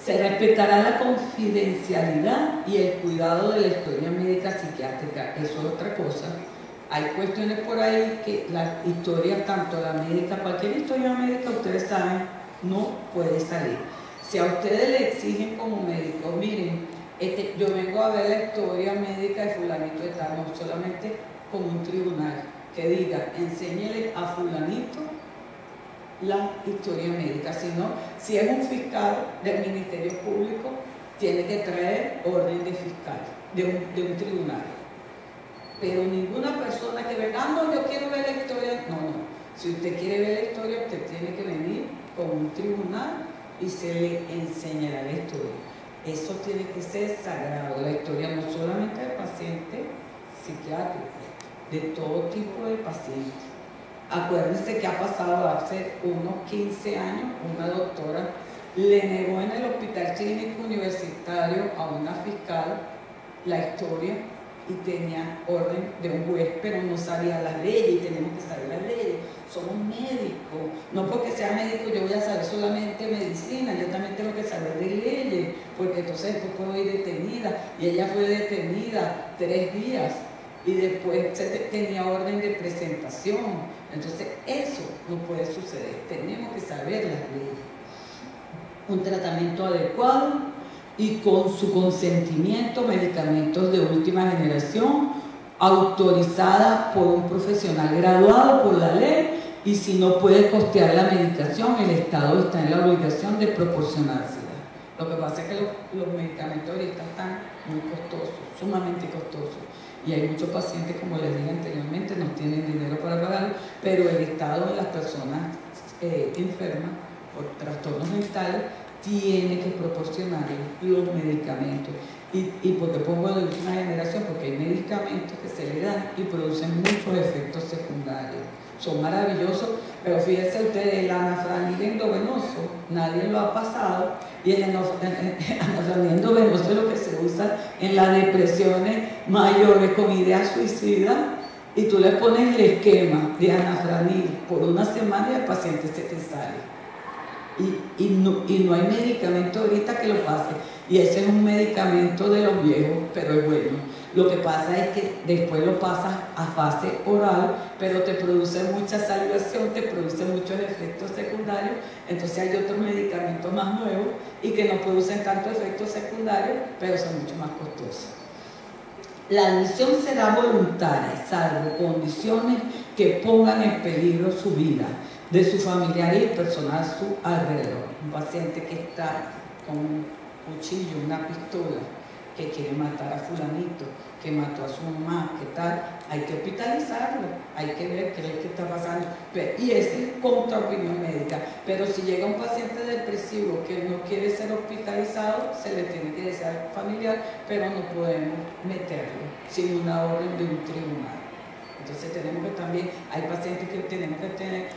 Se respetará la confidencialidad y el cuidado de la historia médica psiquiátrica. Eso es otra cosa. Hay cuestiones por ahí que la historia, tanto la médica, cualquier historia médica, ustedes saben, no puede salir. Si a ustedes le exigen como médico, miren, yo vengo a ver la historia médica de fulanito de tal, no solamente como un tribunal que diga, enséñele a fulanito la historia médica, sino si es un fiscal del Ministerio Público, tiene que traer orden de fiscal, de un tribunal. Pero ninguna persona que venga, no, yo quiero ver la historia, no. Si usted quiere ver la historia, usted tiene que venir con un tribunal y se le enseñará la historia. Eso tiene que ser sagrado, la historia no solamente del paciente psiquiátrico, de todo tipo de pacientes. Acuérdense que ha pasado hace unos 15 años, una doctora le negó en el Hospital Clínico Universitario a una fiscal la historia y tenía orden de un juez, pero no sabía las leyes y tenemos que saber las leyes. Somos médicos, no porque sea médico yo voy a saber solamente medicina, yo también tengo que saber de leyes, porque entonces después puedo ir detenida, y ella fue detenida 3 días y después tenía orden de presentación. Entonces eso no puede suceder, tenemos que saber las leyes. Un tratamiento adecuado y con su consentimiento, medicamentos de última generación, autorizada por un profesional graduado por la ley, y si no puede costear la medicación, el Estado está en la obligación de proporcionársela. Lo que pasa es que los medicamentos ahorita están muy costosos, sumamente costosos. Y hay muchos pacientes, como les dije anteriormente, no tienen dinero para pagarlo, pero el Estado de las personas enfermas por trastornos mentales tiene que proporcionar los medicamentos. ¿Y por qué pongo de última generación? Porque hay medicamentos que se le dan y producen muchos efectos secundarios. Son maravillosos, pero fíjense ustedes, el anafranil endovenoso, nadie lo ha pasado, y el anafranil endovenoso es lo que se usa en las depresiones mayores con ideas suicidas, y tú le pones el esquema de anafranil por una semana y el paciente se te sale. Y no hay medicamento ahorita que lo pase, y ese es un medicamento de los viejos, pero es bueno. Lo que pasa es que después lo pasas a fase oral, pero te produce mucha salivación, te produce muchos efectos secundarios. Entonces hay otros medicamentos más nuevos y que no producen tantos efectos secundarios, pero son mucho más costosos. La admisión será voluntaria, salvo condiciones que pongan en peligro su vida, de su familiar y el personal a su alrededor. Un paciente que está con un cuchillo, una pistola, que quiere matar a fulanito, que mató a su mamá, que tal, hay que hospitalizarlo, hay que ver qué es lo que está pasando. Y esa es contra opinión médica. Pero si llega un paciente depresivo que no quiere ser hospitalizado, se le tiene que decir al familiar, pero no podemos meterlo sin una orden de un tribunal. Entonces tenemos que también, hay pacientes que tenemos que tener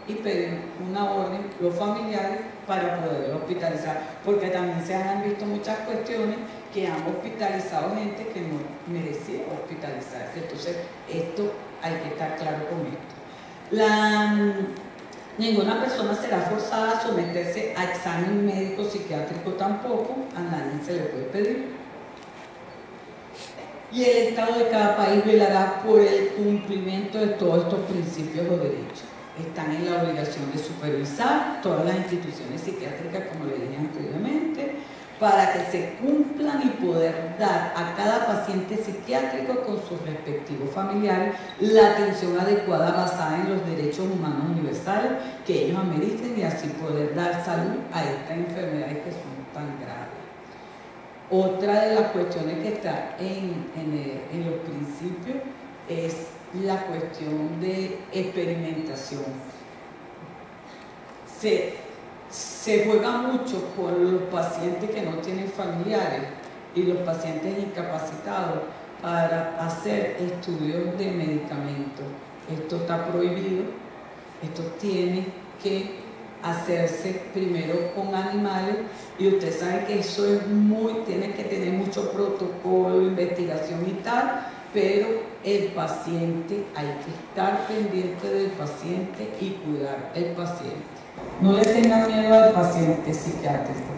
y pedir una orden, los familiares, para poder hospitalizar, porque también se han visto muchas cuestiones que han hospitalizado gente que no merecía hospitalizarse. Entonces esto hay que estar claro con esto. Ninguna persona será forzada a someterse a examen médico psiquiátrico tampoco, a nadie se le puede pedir. Y el Estado de cada país velará por el cumplimiento de todos estos principios o derechos. Están en la obligación de supervisar todas las instituciones psiquiátricas, como le dije anteriormente, para que se cumplan y poder dar a cada paciente psiquiátrico con sus respectivos familiares la atención adecuada basada en los derechos humanos universales que ellos ameriten, y así poder dar salud a estas enfermedades que son tan graves. Otra de las cuestiones que está en los principios es la cuestión de experimentación. Se juega mucho con los pacientes que no tienen familiares y los pacientes incapacitados para hacer estudios de medicamentos. Esto está prohibido, esto tiene que hacerse primero con animales, y usted sabe que eso es tiene que tener mucho protocolo, investigación y tal, pero el paciente, hay que estar pendiente del paciente y cuidar al paciente. No le tengan miedo al paciente psiquiátrico.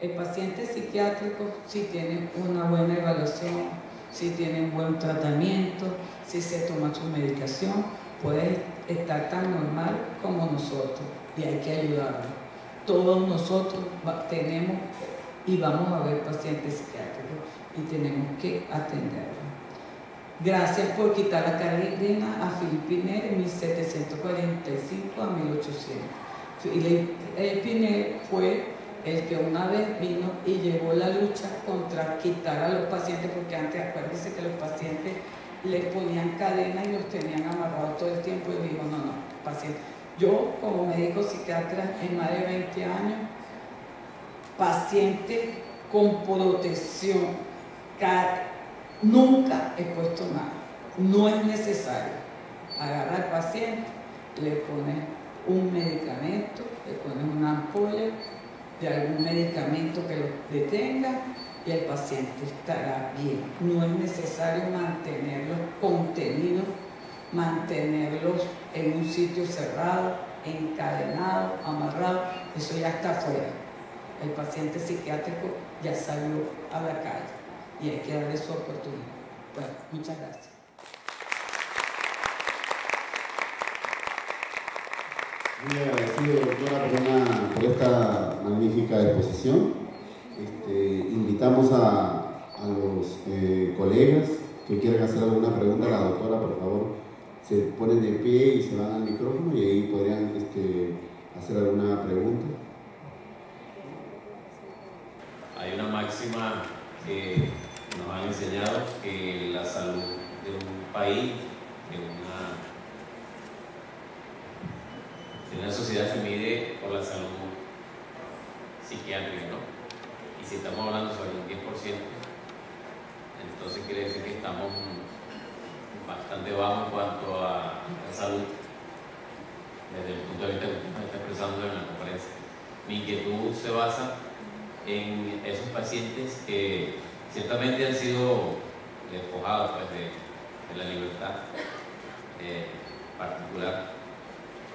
El paciente psiquiátrico, si tiene una buena evaluación, si tiene un buen tratamiento, si se toma su medicación, puede estar tan normal como nosotros y hay que ayudarlo. Todos nosotros tenemos y vamos a ver pacientes psiquiátricos y tenemos que atenderlos. Gracias por quitar la cadena a Philippe Pinel en 1745 a 1800. Philippe Pinel fue el que una vez vino y llevó la lucha contra quitar a los pacientes, porque antes acuérdense que los pacientes les ponían cadena y los tenían amarrados todo el tiempo, y dijo, no, paciente. Yo como médico psiquiatra en más de 20 años, paciente con protección, nunca he puesto nada, no es necesario. Agarra al paciente, le pones un medicamento, le pones una ampolla de algún medicamento que lo detenga y el paciente estará bien. No es necesario mantenerlos contenidos, mantenerlos en un sitio cerrado, encadenado, amarrado, eso ya está afuera. El paciente psiquiátrico ya salió a la calle y hay que darle su oportunidad. Bueno, muchas gracias. Muy agradecido, doctora, por esta magnífica exposición. Invitamos a los colegas que quieran hacer alguna pregunta a la doctora, por favor, se ponen de pie y se van al micrófono y ahí podrían hacer alguna pregunta. Hay una máxima que nos han enseñado, que la salud de un país, de una sociedad se mide por la salud psiquiátrica, ¿no? Y si estamos hablando sobre un 10%, entonces quiere decir que estamos bastante bajos en cuanto a la salud, desde el punto de vista que usted está expresando en la conferencia. Mi inquietud se basa en esos pacientes que ciertamente han sido despojados pues, de la libertad particular,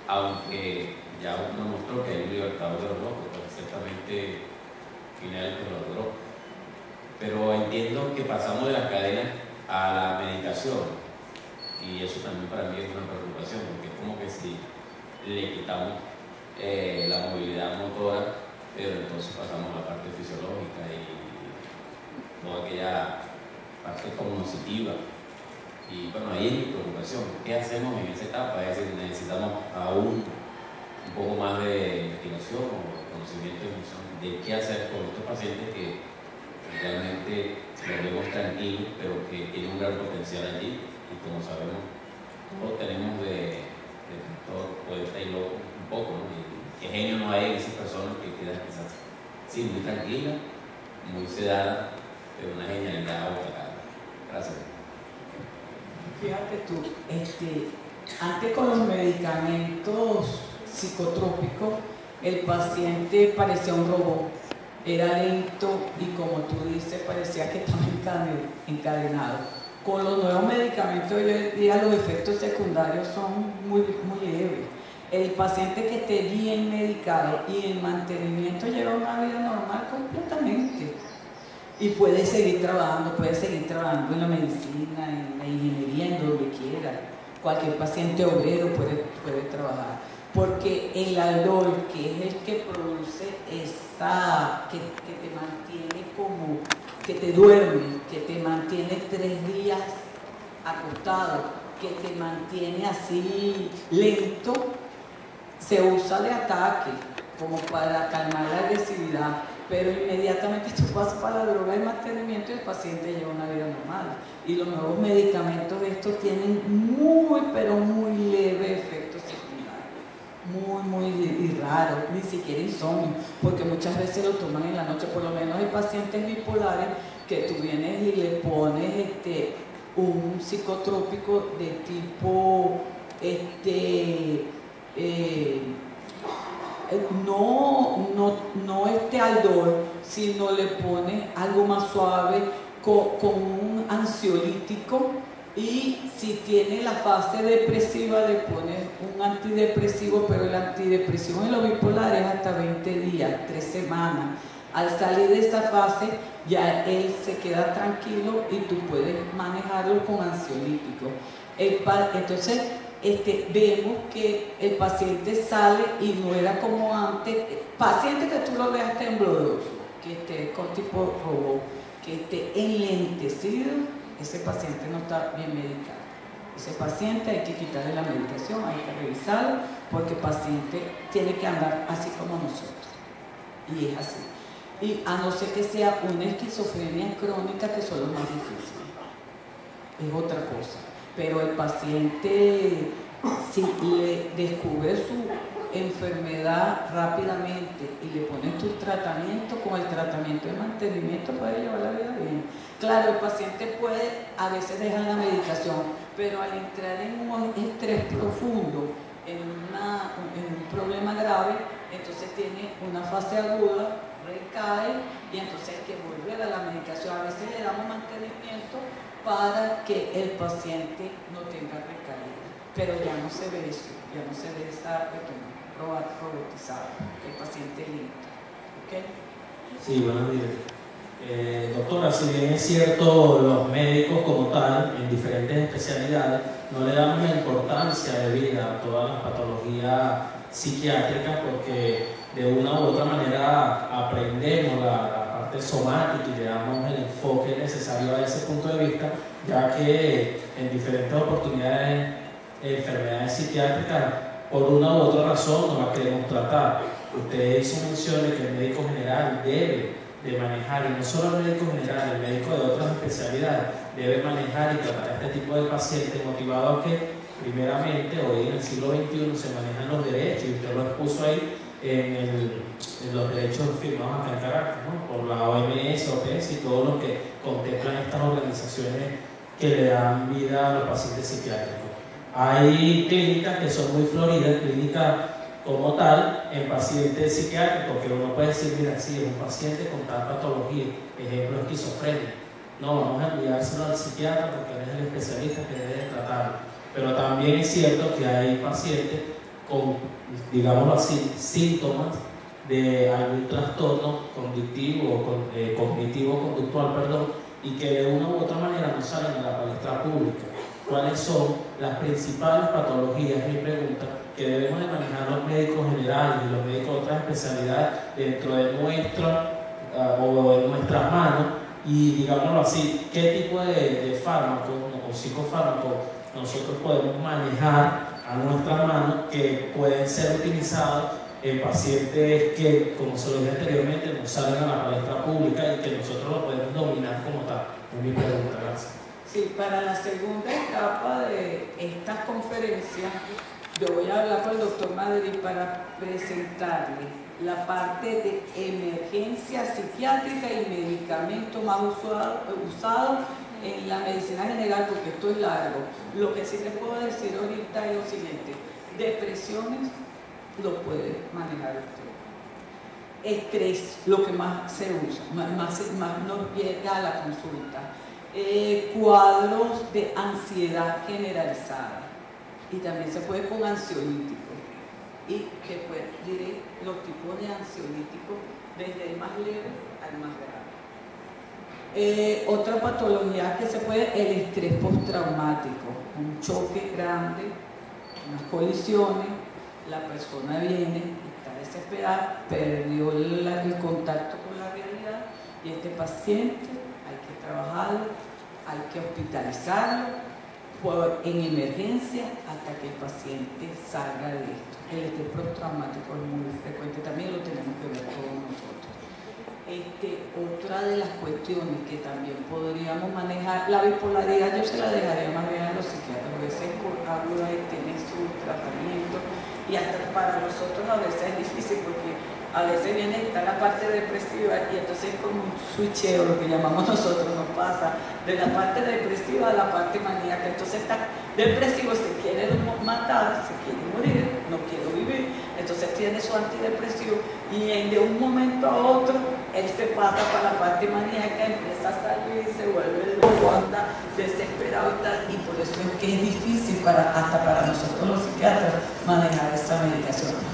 aunque ya uno mostró que hay un libertador de los locos, pues ciertamente finalmente lo logró. Pero entiendo que pasamos de las cadenas a la medicación, y eso también para mí es una preocupación, porque es como que si le quitamos la movilidad motora, pero entonces pasamos a la parte fisiológica y toda aquella parte cognitiva. Y bueno, ahí es mi preocupación. ¿Qué hacemos en esa etapa? Es decir, necesitamos aún un poco más de investigación o conocimiento de qué hacer con estos pacientes que realmente los vemos tranquilos, pero que tienen un gran potencial allí. Y como sabemos, todos tenemos de todo poeta y loco un poco, ¿no? Y qué genio no hay en esas personas que quedan quizás sí, muy tranquila, muy sedada, pero una genialidad abocada. Gracias. Fíjate tú, antes con los medicamentos psicotrópicos, el paciente parecía un robot, era lento y como tú dices, parecía que estaba encadenado. Con los nuevos medicamentos hoy en día los efectos secundarios son muy leves. El paciente que esté bien medicado y en mantenimiento lleva una vida normal completamente. Y puede seguir trabajando en la medicina, en la ingeniería, en donde quiera. Cualquier paciente obrero puede trabajar. Porque el aldol, que es el que produce que te mantiene como, que te duerme, que te mantiene 3 días acostado, que te mantiene así lento, se usa de ataque, como para calmar la agresividad. Pero inmediatamente tú pasas para la droga de mantenimiento y el paciente lleva una vida normal. Y los nuevos medicamentos de estos tienen pero muy leve efectos secundarios, muy raros, ni siquiera insomnio, porque muchas veces lo toman en la noche. Por lo menos hay pacientes bipolares que tú vienes y le pones un psicotrópico de tipo no Aldol, sino le pones algo más suave con un ansiolítico, y si tiene la fase depresiva le pones un antidepresivo, pero el antidepresivo en los bipolares hasta 20 días, 3 semanas. Al salir de esta fase, ya él se queda tranquilo y tú puedes manejarlo con ansiolítico. Entonces, vemos que el paciente sale y no era como antes. Paciente que tú lo veas tembloroso, que esté con tipo robot, que esté enlentecido, ese paciente no está bien medicado. Ese paciente hay que quitarle la medicación, hay que revisarlo, porque el paciente tiene que andar así como nosotros. Y es así. Y a no ser que sea una esquizofrenia crónica, que son los más difíciles. Es otra cosa. Pero el paciente, si le descubre su enfermedad rápidamente y le pones tu tratamiento, con el tratamiento de mantenimiento puede llevar la vida bien. Claro, el paciente puede a veces dejar la medicación, pero al entrar en un estrés profundo, en un problema grave, entonces tiene una fase aguda, recae y entonces hay que volver a la medicación. A veces le damos mantenimiento para que el paciente no tenga recaída, pero ya no se ve eso, ya no se ve esa robotizada, el paciente limpio. ¿Okay? Sí, buenos días. Doctora, si bien es cierto, los médicos como tal, en diferentes especialidades, no le damos la importancia debida a todas las patologías psiquiátricas, porque de una u otra manera aprendemos la parte somática y le damos el enfoque necesario a ese punto de vista, ya que en diferentes oportunidades, enfermedades psiquiátricas, por una u otra razón no la queremos tratar. Usted hizo mención de que el médico general debe de manejar, y no solo el médico general, el médico de otras especialidades debe manejar y tratar este tipo de pacientes, motivado a que primeramente hoy en el siglo XXI se manejan los derechos, y usted lo expuso ahí en los derechos firmados acá en Caracas, ¿no? Por la OMS, OPS y todos los que contemplan estas organizaciones que le dan vida a los pacientes psiquiátricos. Hay clínicas que son muy floridas, clínicas como tal, en pacientes psiquiátricos, que uno puede decir, mira, sí, es un paciente con tal patología, ejemplo, esquizofrenia. No, vamos a enviárselo al psiquiatra porque él es el especialista que debe tratarlo. Pero también es cierto que hay pacientes con, digámoslo así, síntomas de algún trastorno cognitivo o cognitivo-conductual, perdón, y que de una u otra manera no salen a la palestra pública. ¿Cuáles son las principales patologías, mi pregunta, que debemos de manejar los médicos generales y los médicos de otras especialidades dentro de nuestras manos? Y digámoslo así, ¿qué tipo de fármacos o psicofármacos nosotros podemos manejar a nuestras manos que pueden ser utilizados en pacientes que, como se lo dije anteriormente, no salen a la palestra pública y que nosotros lo podemos dominar como tal? Es mi pregunta, gracias. Sí, para la segunda etapa de estas conferencias, yo voy a hablar con el doctor Madrid para presentarle la parte de emergencia psiquiátrica y medicamento más usado en la medicina general, porque esto es largo. Lo que sí les puedo decir ahorita es lo siguiente: depresiones lo puede manejar usted. Estrés, lo que más se usa, más nos llega a la consulta. Cuadros de ansiedad generalizada, y también se puede con ansiolíticos, y después diré los tipos de ansiolíticos desde el más leve al más grave. Otra patología que se puede, el estrés postraumático, un choque grande, unas colisiones, la persona viene, está desesperada, perdió el contacto con la realidad, y este paciente hay que trabajarlo, hay que hospitalizarlo en emergencia hasta que el paciente salga de esto. El estrés postraumático es muy frecuente, también lo tenemos que ver todos nosotros. Otra de las cuestiones que también podríamos manejar, la bipolaridad yo se la dejaría más bien a los psiquiatras, a veces por algo tiene su tratamiento, y hasta para nosotros a veces es difícil porque a veces viene está la parte depresiva y entonces es como un switcheo, lo que llamamos nosotros, nos pasa de la parte depresiva a la parte maníaca. Entonces está depresivo, se quiere matar, se quiere morir, no quiere vivir, entonces tiene su antidepresivo y de un momento a otro él se pasa para la parte maníaca, empieza a salir, se vuelve loco, anda desesperado y tal, y por eso es que es difícil hasta para nosotros los psiquiatras manejar esa medicación.